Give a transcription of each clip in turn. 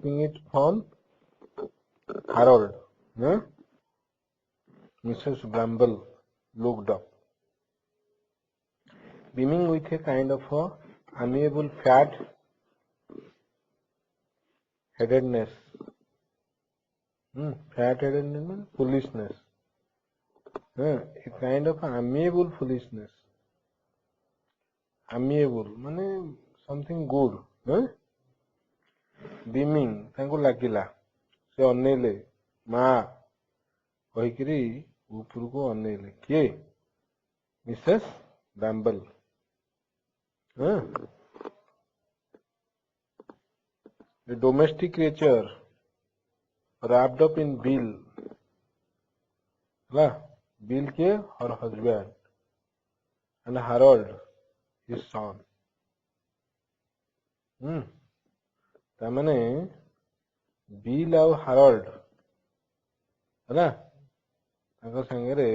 it from Harold. Huh? Mrs. Bramble looked up, beaming with a kind of amiable fat-headedness. Fat-headedness means foolishness. A kind of amiable foolishness. Amiable ମାନେ something good. Beaming ତାଙ୍କୁ ଲାଗିଲା ସେ ଅନେଇଲେ ମା କହିକିରି ଉପରକୁ ଅନେଇଲେ କିଏ Mrs ବ୍ରାମ୍ବଲ a domestic creature wrapped up in Bill ହେଲା Bill କିଏ her husband and Harold his son ତାମାନେ ବିଲ୍ ଆଉ ହାରୋଲ୍ଡ ହେଲା ତାଙ୍କ ସାଙ୍ଗରେ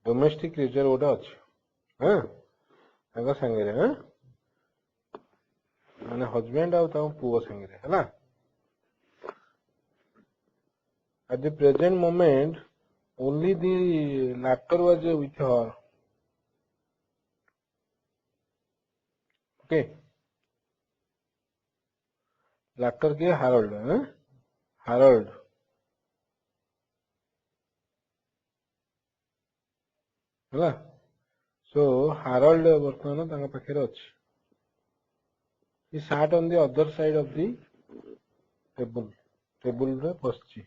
ଡୋମେଷ୍ଟିକ କ୍ରିଏଚର ଗୋଟେ ଅଛି ତାଙ୍କ ସାଙ୍ଗରେ ମାନେ ହଜବେଣ୍ଡ ଆଉ ତାଙ୍କ ପୁଅ ସାଙ୍ଗରେ ହେଲା at the present moment only the latter was with her okay latter के हारोल्ड हारोल्ड ହେଲା so ହାରୋଲ୍ଡ ବର୍ତ୍ତମାନ ତାଙ୍କ ପାଖରେ ଅଛି he sat on the other side of the table ରେ ବସିଛି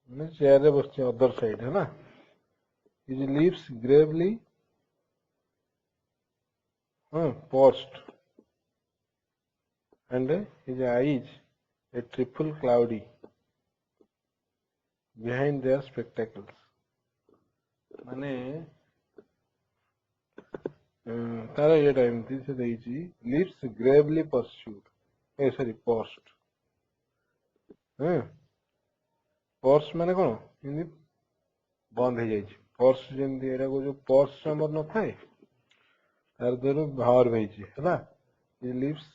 ମାନେ ଚେୟାର ରେ ବସିଛି other side ହେଲା his lips gravely pursed and his eyes a trifle cloudy behind their spectacles माने तार ये एमती से देइची lips gravely pursued pursed purse माने कोन हिंदी बंद हो जाइछि पर्स जेंती एरा को जो पर्स हमर न थाए तार देरो भार भेइछि हैला his lips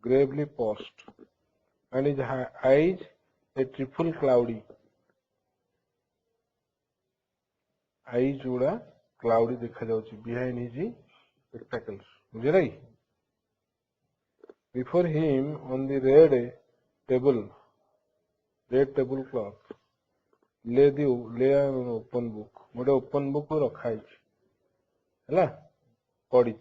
gravely pursed and his eyes a trifle cloudy eyes जोड़ा cloudy देखा जाउछि behind his spectacles बुझले before him on the red tablecloth lay an open book मोटे open book रखा है हैला पढ़ी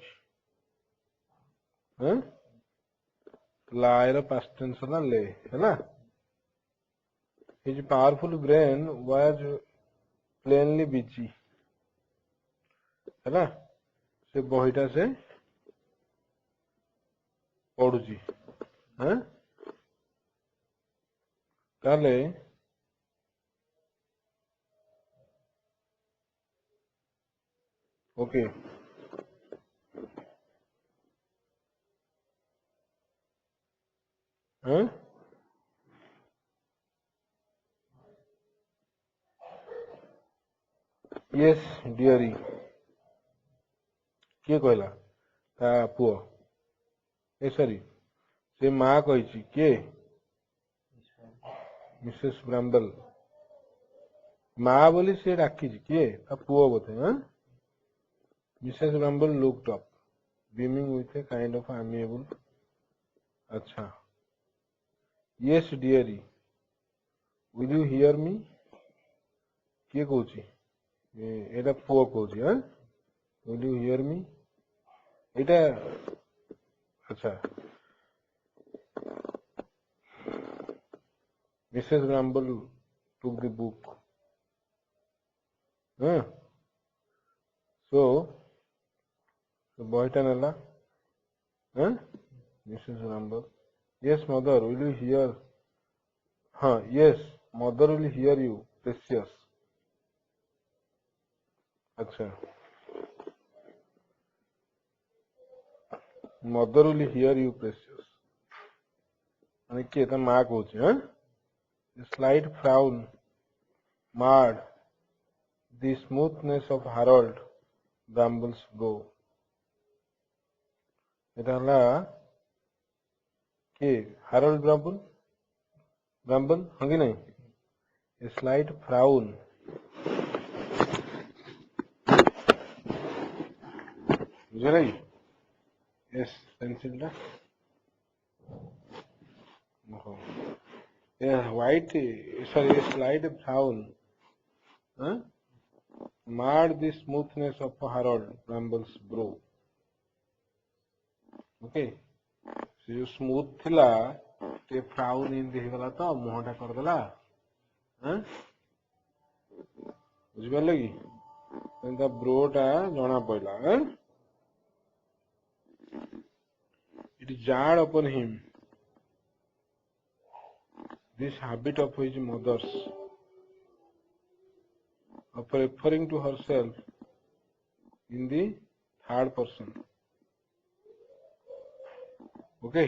लायर past tense ना ले हैला his powerful brain was plainly busy हैला से बहिटा से पढ़ुची ताले ओके yes dearie किए कहला ता पुओ ए सॉरी से माँ कहिछि के मिसेस ब्राम्बल माँ बोली से डाकी किए ता पुओ बोथे Mrs Bramble looked up beaming with a kind of amiable अच्छा yes dearie will you hear me किए कहछि एटा पुओ कहछि will you hear me एटा अच्छा Mrs. Bramble took the book so boyta nala Mrs. Bramble yes mother will you hear yes mother will hear you precious अच्छा mother will hear you precious माने के त मां कहूछ a slight frown marred the smoothness of Harold Bramble's brow एटा हला के Harold ब्राम्बल हाँ कि नहीं? ए स्लाइट फ्राउन बुझे यस पेंसिल टा white sorry a slight frown marred the smoothness of Harold Bramble's brow. Okay से जो स्मूथ थिला ते फ्राउन इन देखगला तो मुहटा करदेला बुझिपारे कि ब्रोटा जना पड़ा it jarred upon him this habit of his mother's of referring to herself in the third person. Okay.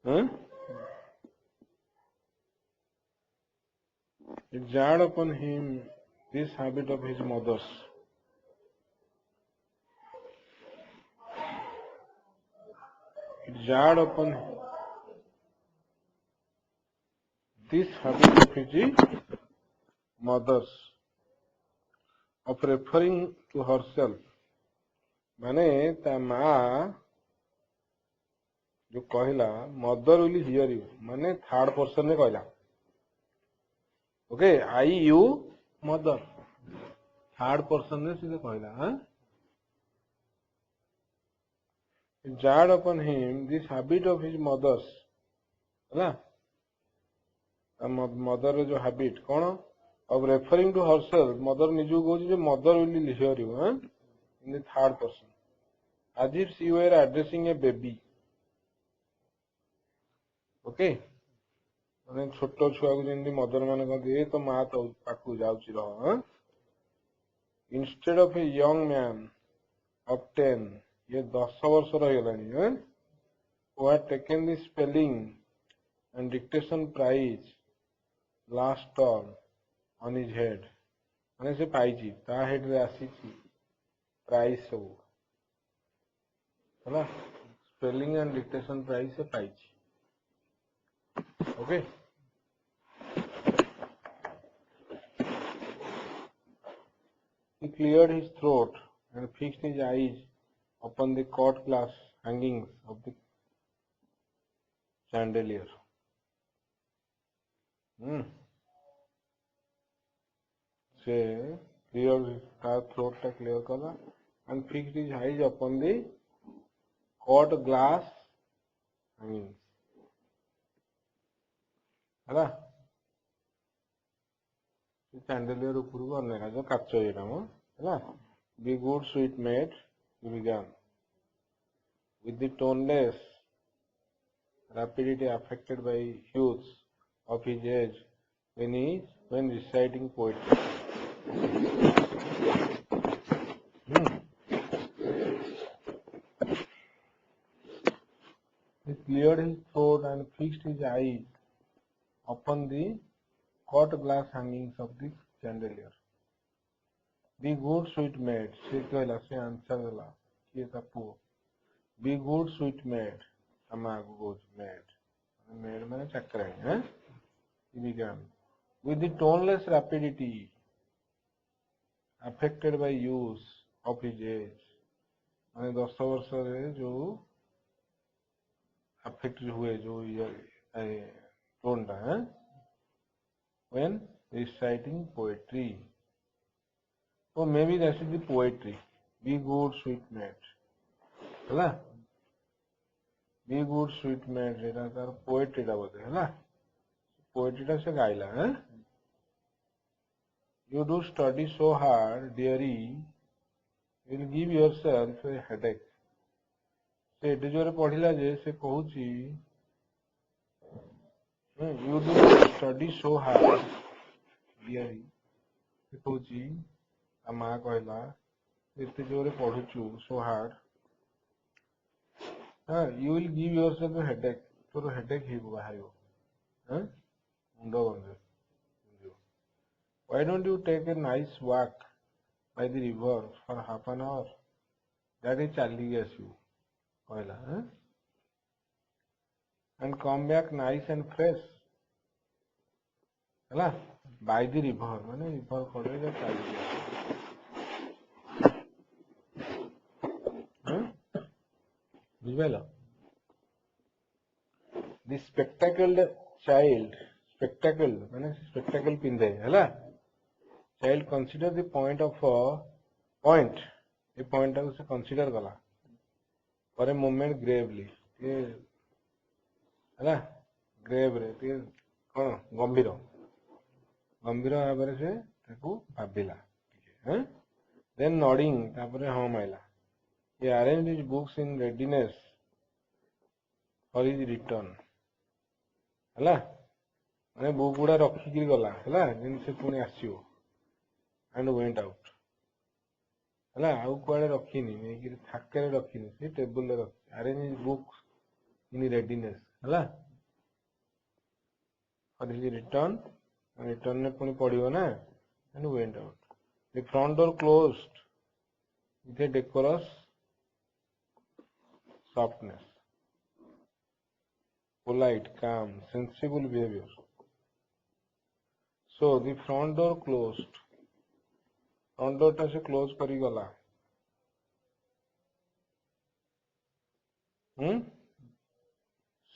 Huh? It jarred upon him this habit of his mother's. It jarred upon this habit of his mother's of referring to herself. माने ता माँ जो कहला mother will hear you माने third person में कहला okay I you mother third person में सीधे कहला jarred upon him this habit of his mother's है मदर जो हैबिट कौन of referring to herself mother निजु कहूँ जो mother will hear you in the third person as if she were addressing a baby okay माने छोटो छुआ को जमी मदर मान कहते ए तो माँ तो पाखु जाऊँगी रह instead of a young man of 10 ये 10 वर्ष रही who had taken the spelling and dictation prize last term on his head माने से पाइची ता हेड रे आसी प्राइज सब है स्पेलिंग एंड डिक्टेशन प्राइज से पाइची okay he cleared his throat and fixed his eyes upon the cut glass hangings of the chandelier से cleared his throat टा clear कला and fixed his eyes upon the cut glass hangings है chandelier ऊपर को अनेका जो काचो ये ना है be good sweet maid he began with the toneless rapidity affected by youths of his age when reciting poetry. He cleared his throat and fixed his eyes upon the cut glass hangings of the chandelier. Be good, sweet maid. से कहला से answer देला कि था पुओ. Be good, sweet maid. अमागो good maid. Maid माने चक्कर है He began with the toneless rapidity affected by use of his age. माने 10 वर्ष रे जो affected हुए जो ये टोन टा when reciting poetry. So maybe that should be poetry. Be good, sweet maid. है Be good, sweet maid. एटा तार poetry टा बोलते है poetry टा से गाइला You do study so hard, dearie. You will give yourself a headache. से एटे जोरे पढ़िला जे से कहूची You do study so hard, dearie. से कहूची आ माँ कहला एते जोरे पढ़ुचु so hard. You will give yourself a headache. तोर headache ही बाहरियो मुंडो बंदे Why don't you take a nice walk by the river for half an hour? that is चली आसू कहला and come back nice and fresh है by the river माने river कड़े जो चली बुझल the spectacled child spectacle माने spectacle पिंधे है child consider the point of point ये point टाको से consider कला for a moment gravely ये है grave रे ये कौन गंभीर गंभीर भाव से ताको भाबिला then nodding तापरे हाँ माइला he arranged his books in readiness for his return है माने बुक गुड़ा रखिकी गला है जेन से पुणी आसियो and went out है आउ कुआड़े रखीनी नहीं थाके रखीनी से टेबल रे रखी arrange his books in readiness है for his return return ने पुणी पढ़ियो ना and went out the front door closed with a decorous softness polite calm sensible behavior so the front door closed front door टा से close करी गला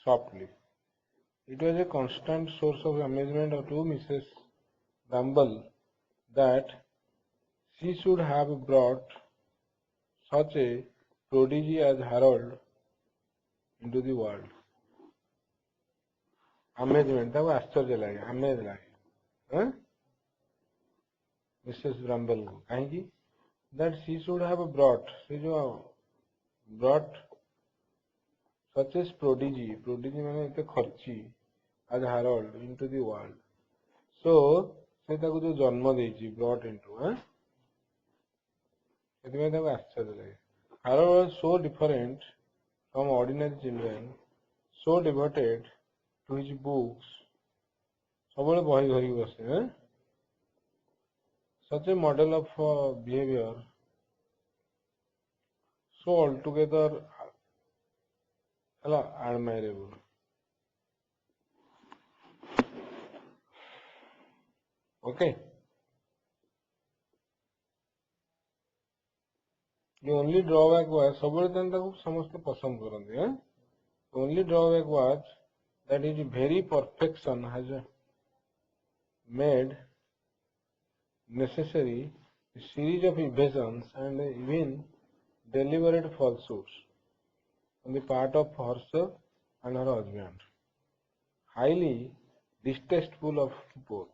softly it was a constant source of amazement to Mrs. Bumble that she should have brought such a prodigy as Harold into the world. Amazement, that was आश्चर्य लगे, amaze लगे, Mrs. Bumble को, कहेंगी that she should have brought, she जो brought such a prodigy, prodigy माने इतने खर्ची as Harold into the world. So से ताको जो जन्म देची brought into, ସେଥିପାଇଁ ତାକୁ ଆଶ୍ଚର୍ଯ୍ୟ ଲାଗେ Harold was so different from ordinary children, so devoted to his books, ସବୁବେଳେ ବହି ଧରିକି ବସେ such a model of behavior, so altogether admirable. Okay. The only drawback was सबବେଳେ ତାକୁ ସମସ୍ତେ ପସନ୍ଦ କରନ୍ତି The only drawback was that his very perfection has made necessary a series of evasions and even deliberate falsehoods on the part of her and her husband, highly distasteful of both.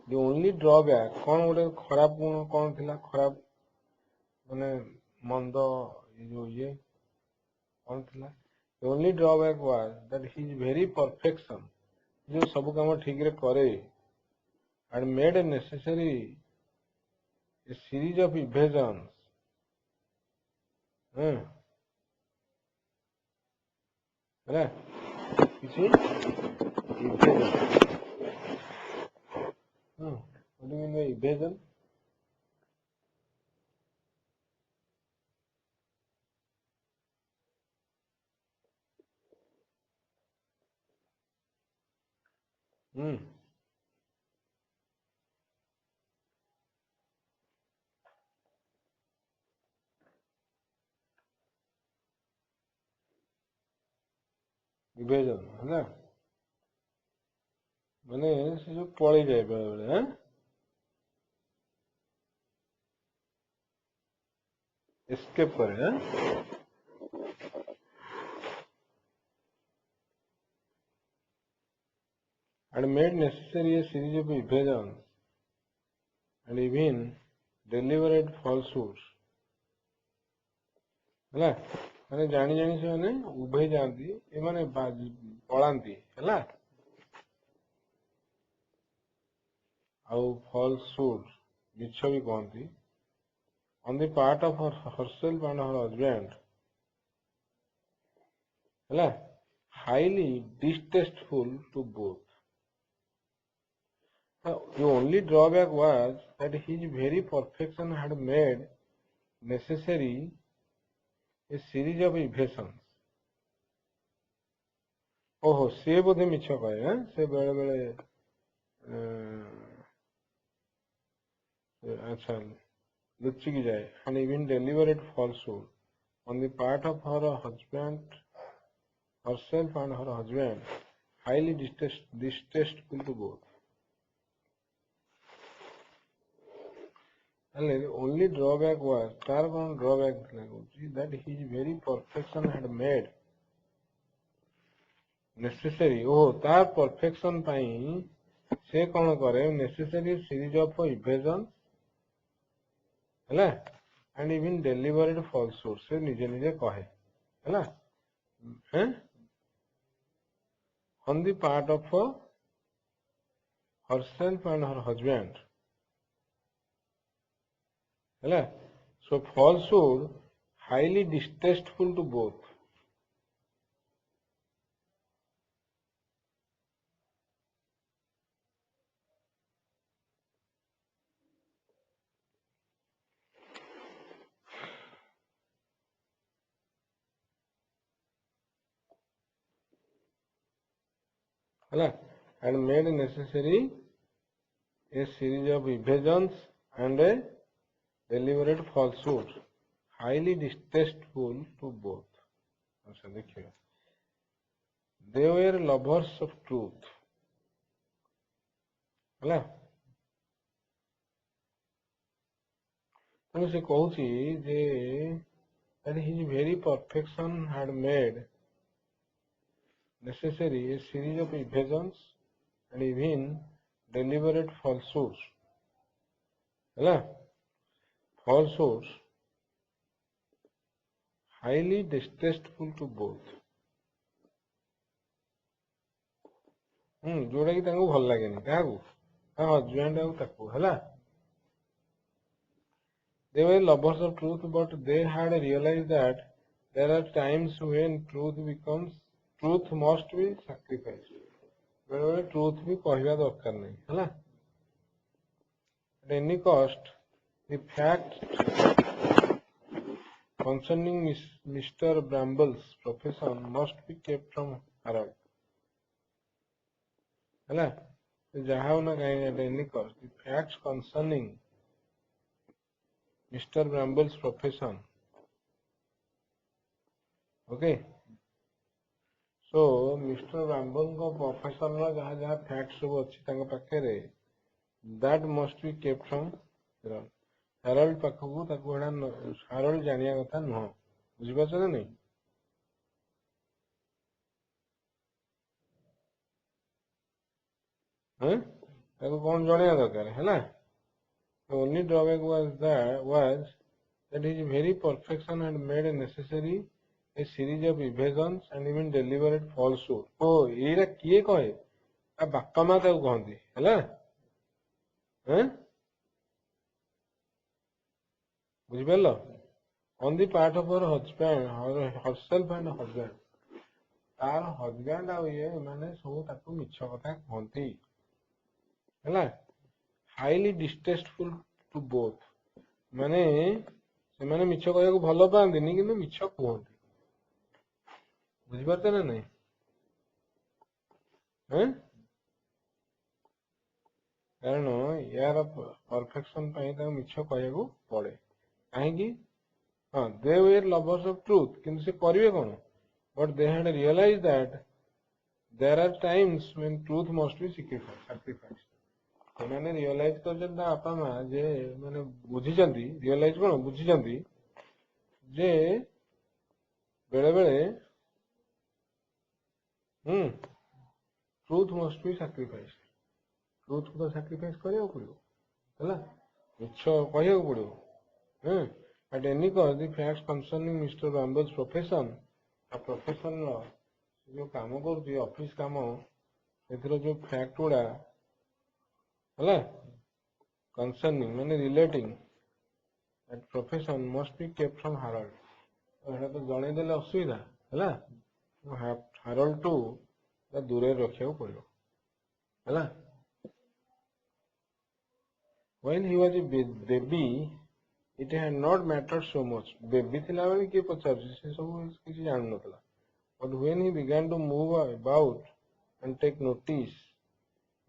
The only drawback कौन गोटे खराब गुण कौन थिला खराब माने मंद ये कौन थिला The only drawback was that his very perfection जो सब काम ठीक रे करे and made necessary a series of evasions है किसी evasion what do you mean by evasion evasion है ना माने से जो पड़े जाए बेले escape करे and made necessary a series of evasions and even deliberate falsehoods है माने जानी जानी से माने उभे जाती ये माने पलांती है आउ falsehoods मिछ भी कहती on the part of herself and her husband है highly distasteful to both The only drawback was that his very perfection had made necessary a series of evasions. ओहो से बोधे मिछ कहे से बेले बेले अच्छा लुचिकी जाए and even deliberate falsehood on the part of her husband herself and her husband highly distasteful to both. And the only drawback was तार कौन drawback that his very perfection had made necessary ओह तार perfection पाई से कौन करे necessary series of evasions हैला and even deliberate falsehood से निजे निजे कहे हैला हैं on the part of herself and her husband हैला so falsehood highly distasteful to both हैला and made necessary a series of evasions and a deliberate falsehood highly distasteful to both. अच्छा देखिए they were lovers of truth ହେଲା ତେଣୁ ସେ କହୁଛି ଯେ that his very perfection had made necessary a series of evasions and even deliberate falsehoods ହେଲା falsehoods highly distasteful to both जोटा कि तांको भल लागेनी काहाकू ता हजबैंड आउ ताकू हैला they were lovers of truth but they had realized that there are times when truth must be sacrificed बेले बेले truth भी कहवा दरकार नहीं हैला at any cost the fact concerning Mr. Bramble's profession must be kept from Harold हैला जहाँ होना कहीं at any cost the facts concerning Mr. Bramble's profession okay so Mr. Bramble को profession ला जहाँ जहाँ facts सब अच्छी तंग पक्के रे that must be kept from Harold Harold पक्कू ताकू हड़ा Harold जानिया कथा नुह बुझी पास ना नहीं हैं ताकू कौन जानिया दरकार है ना the only drawback was that his very perfection had made necessary a series of evasions and even deliberate falsehood ओ एरा किए कहे आ बापा माँ ताकू कहंती हैला हैं बुझी पारलो on the part of her husband herself and husband तार husband आ ये माने सब ताकू मिछ कथा कहंती हैला highly distasteful to both माने से माने मिछ कहया को भलो पांदिनी किंतु मिछ कहंती बुझी पारते ना नहीं हैं कारण यार परफेक्शन पाई ता मिछ कहया को पड़े काहे की हां they were lovers of truth किंतु से करिवे कोन but they had realized that there are times when truth must be sacrificed ସେମାନେ ରିଅଲାଇଜ କରିଛନ୍ତି ତା ବାପା ମା ଯେ ମାନେ ବୁଝିଛନ୍ତି ରିଅଲାଇଜ କଣ ବୁଝିଛନ୍ତି ଯେ ବେଳେ ବେଳେ truth must be sacrifice truth को तो सैक्रिफाइस କରିବାକୁ ପଡିବ ହେଲା ମିଛ କହିବାକୁ ପଡିବ at any cost the facts concerning Mr. Bamble's profession a profession ର जो काम କରୁଛି ऑफिस काम ଏଥିର जो फैक्ट गुड़ा ହେଲା concerning माने relating that profession must be kept from Harold एटा तो जणे देले असुविधा हैला Harold टू ता दूरे रखिया पड़ियो हैला When he was a baby, it had not mattered so much. Baby थिला बेले किए पचारुଛି से सब किसी जान नतला. But when he began to move about and take notice,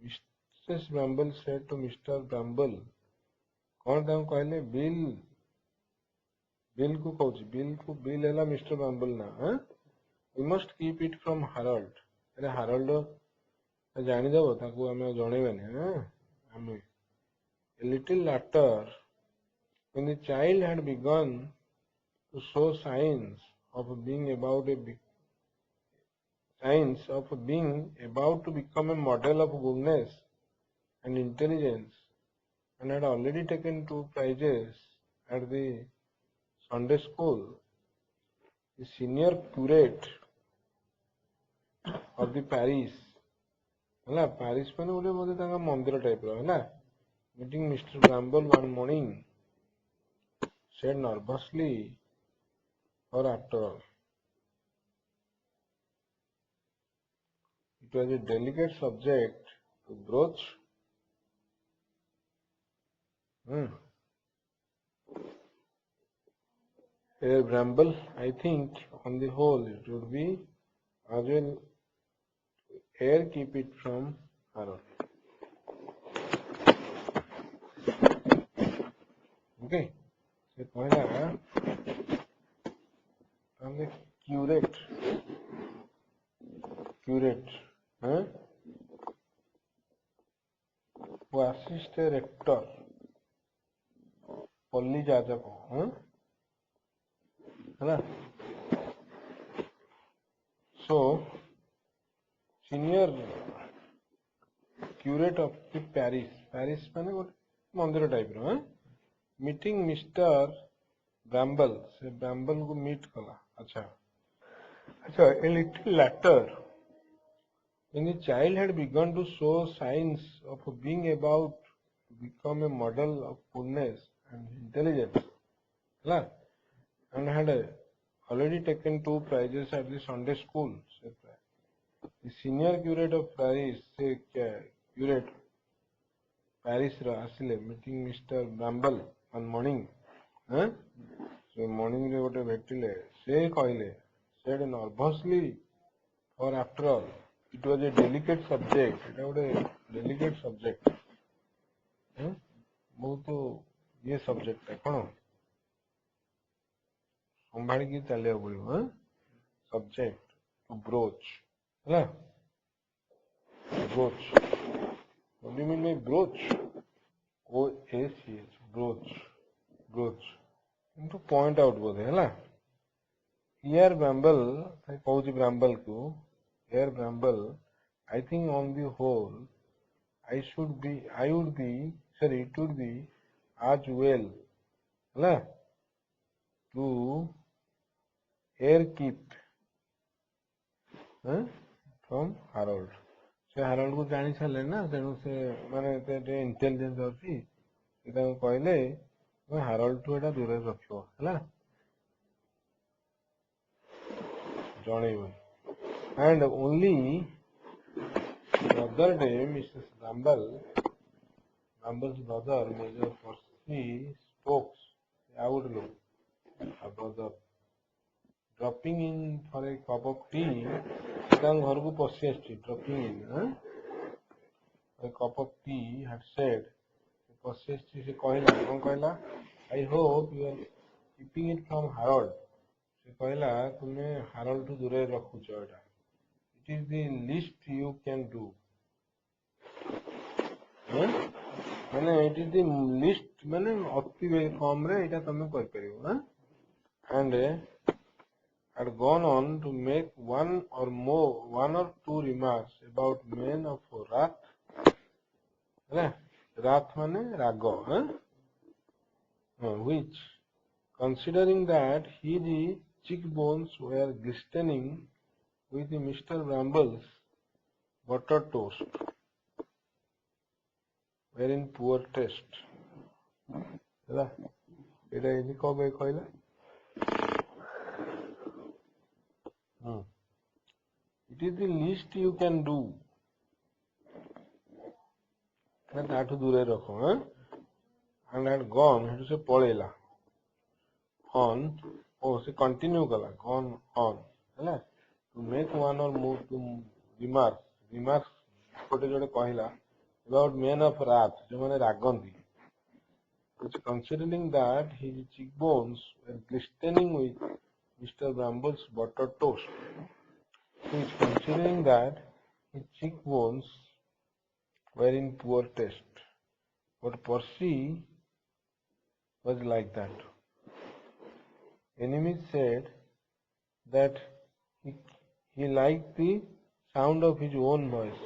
Mrs. Bramble said to Mr. Bramble, कौन ताऊ कहले बिल बिल को कहूँ बिल है मिस्टर ब्राम्बल ना हाँ we must keep it from Harold. अरे हारोल्ड जानीदेव ताकू आम जनइबानी हाँ आम a little later when the child had begun to show signs of being about to become a model of goodness and intelligence and had already taken 2 prizes at the Sunday school, the senior curate of the parish, है parish मैंने बोले बोले तांगा मंदिर type रो है meeting Mr. Bramble one morning, said nervously, or after all, it was a delicate subject to broach. Herr Bramble, I think on the whole it would be as well air keep it from Harold. Okay, so पहला हमने curate हाँ वो assist rector पल्ली जाजक हाँ है ना so senior curate of the parish माने वो मंदिर टाइप रो हाँ meeting Mr. Bramble से Bramble को meet कला अच्छा a little later when the child had begun to show signs of being about to become a model of goodness and intelligence and had already taken 2 prizes at the Sunday school, the senior curate of parish से क्या curate parish रा आसिले meeting Mr. Bramble one morning हाँ so morning रे गोटे भेटिले से कहले said nervously, or after all it was a delicate subject, it was a delicate subject बहुत ये subject है कौन संभाल के चले बोलो हाँ subject to broach है broach what do you mean by broach OACH broach into point out बोलते हैं ना here Bramble मैं कहूँ Bramble को here Bramble I think on the whole it would be as well है to air keep from Harold से Harold को जानी चले ना तेणु से माने ते इंटेलिजेंस अच्छी इधर कहले मैं Harold तो एटा दूर रखियो है जणेबो and only the other day Mrs. Bramble's brother Major Percy Stokes outlook about the dropping in for a cup of tea तांग घर को पसी आछि dropping in a cup of tea had said पसी आछि से कहला I hope you are keeping it from Harold से कहला तुमे Harold टू दूरे रखुछ एटा it is the least you can do माने it is the least माने अति कम रे एटा तमे कर परियो and had gone on to make one or two remarks about men of wrath माने राग which considering that his cheekbones were glistening with Mr. Bramble's butter toast were in poor taste ହେଲା एटा इनी कबे कहला it is the least you can do ना ताठू दूरे रखो and had gone, heଠୁ ସେ ପଳେଇଲା on, ସେ continue କଲା gone on ହେଲା, to make one or more to remarks ଗୋଟେ ଯୋଡ଼େ କହିଲା about men of wrath, ଯୋଉମାନେ ରାଗନ୍ତି, which considering that his cheekbones were glistening with Mr. Bramble's buttered toast, which considering that his cheekbones were in poor taste. But Percy was like that. Enemies said that he liked the sound of his own voice.